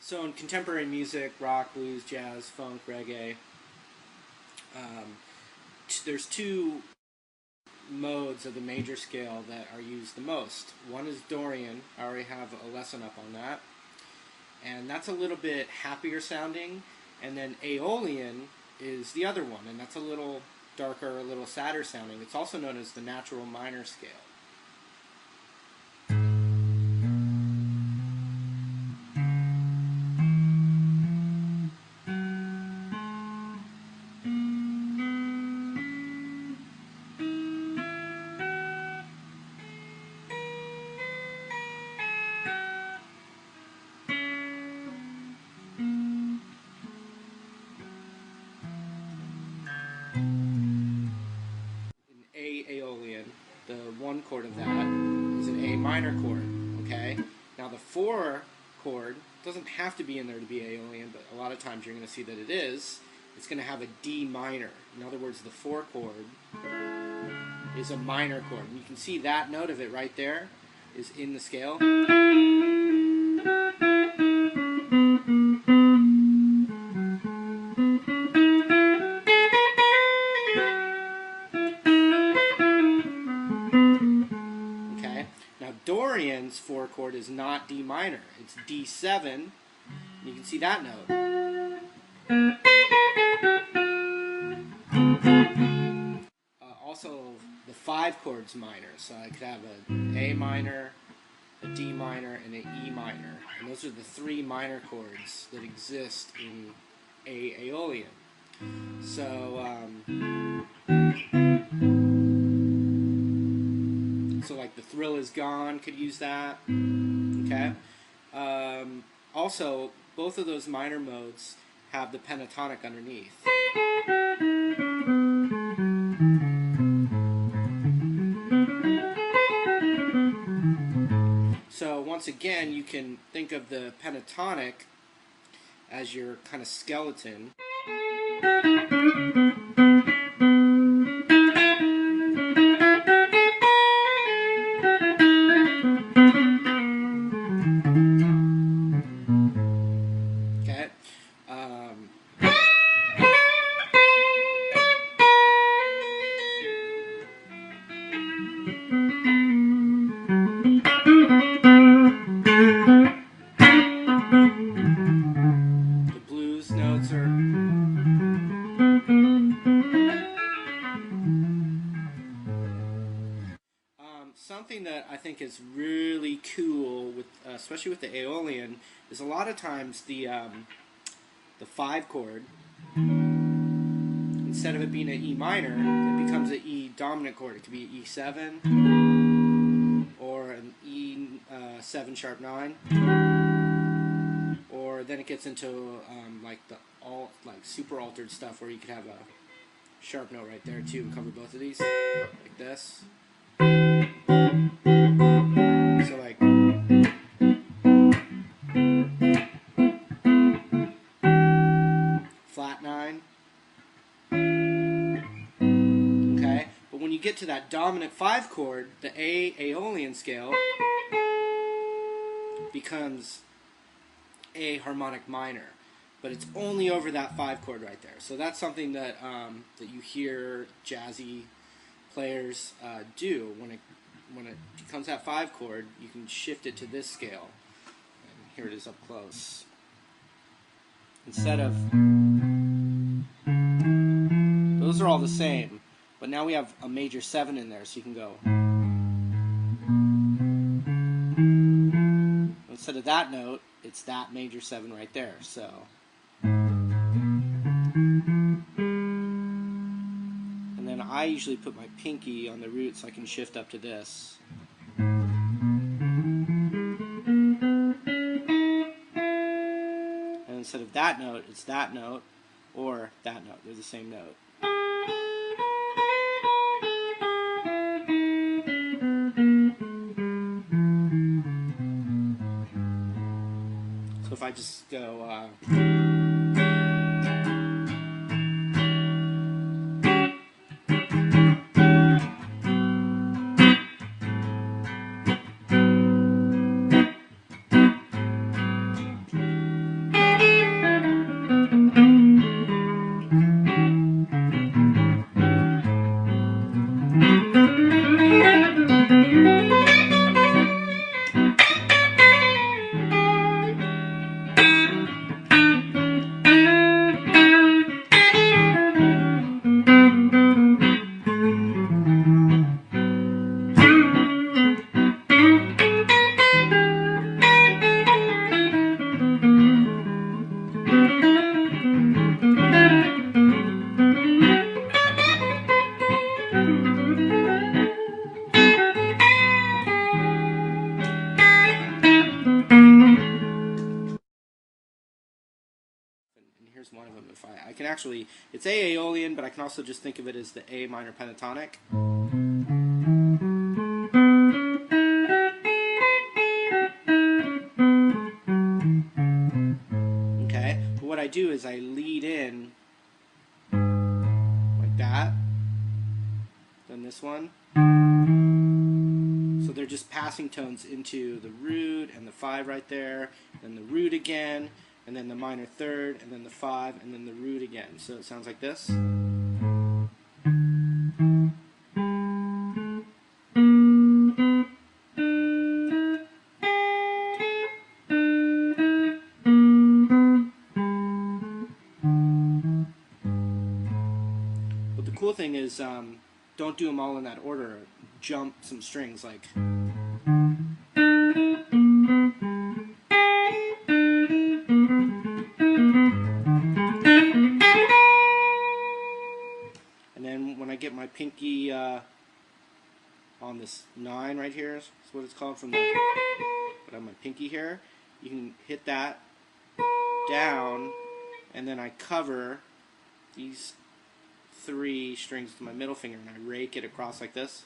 So in contemporary music, rock, blues, jazz, funk, reggae, there's two modes of the major scale that are used the most. One is Dorian. I already have a lesson up on that. And that's a little bit happier sounding. And then Aeolian is the other one, and that's a little darker, a little sadder sounding. It's also known as the natural minor scale. Aeolian, the one chord of that is an A minor chord, okay? Now the 4 chord doesn't have to be in there to be Aeolian, but a lot of times you're going to see that it is. It's going to have a D minor. In other words, the 4 chord is a minor chord. And you can see that note of it right there is in the scale. Dorian's 4 chord is not D minor, it's D7, and you can see that note. Also, the 5 chord's minor, so I could have an A minor, a D minor, and an E minor, and those are the 3 minor chords that exist in Aeolian. So, like The Thrill Is Gone could use that, okay? Also, both of those minor modes have the pentatonic underneath. So once again, you can think of the pentatonic as your kind of skeleton. The blues notes are something that I think is really cool, with especially with the Aeolian, is a lot of times the 5 chord, instead of it being an E minor, it becomes an E dominant chord. It could be E7 or an E7 sharp 9, or then it gets into like the super altered stuff where you could have a sharp note right there too and cover both of these like this. So like flat 9. Okay, but when you get to that dominant 5 chord, the Aeolian scale becomes A harmonic minor, but it's only over that 5 chord right there. So that's something that that you hear jazzy players do. When it becomes that 5 chord, you can shift it to this scale. And here it is up close. Instead of, those are all the same, but now we have a major 7 in there, so you can go. instead of that note, it's that major 7 right there. So. And then I usually put my pinky on the root so I can shift up to this. And instead of that note, it's that note or that note. They're the same note. So if I just go here's one of them. If I can actually, it's AEOLIAN, but I can also just think of it as the A minor pentatonic. Okay, but what I do is I lead in like that, then this one. So they're just passing tones into the root and the 5 right there, then the root again, and then the minor 3rd, and then the 5, and then the root again. So it sounds like this. But the cool thing is, don't do them all in that order. Jump some strings like. And then when I get my pinky on this 9 right here, is what it's called from the. But on my pinky here, you can hit that down, and then I cover these 3 strings with my middle finger, and I rake it across like this.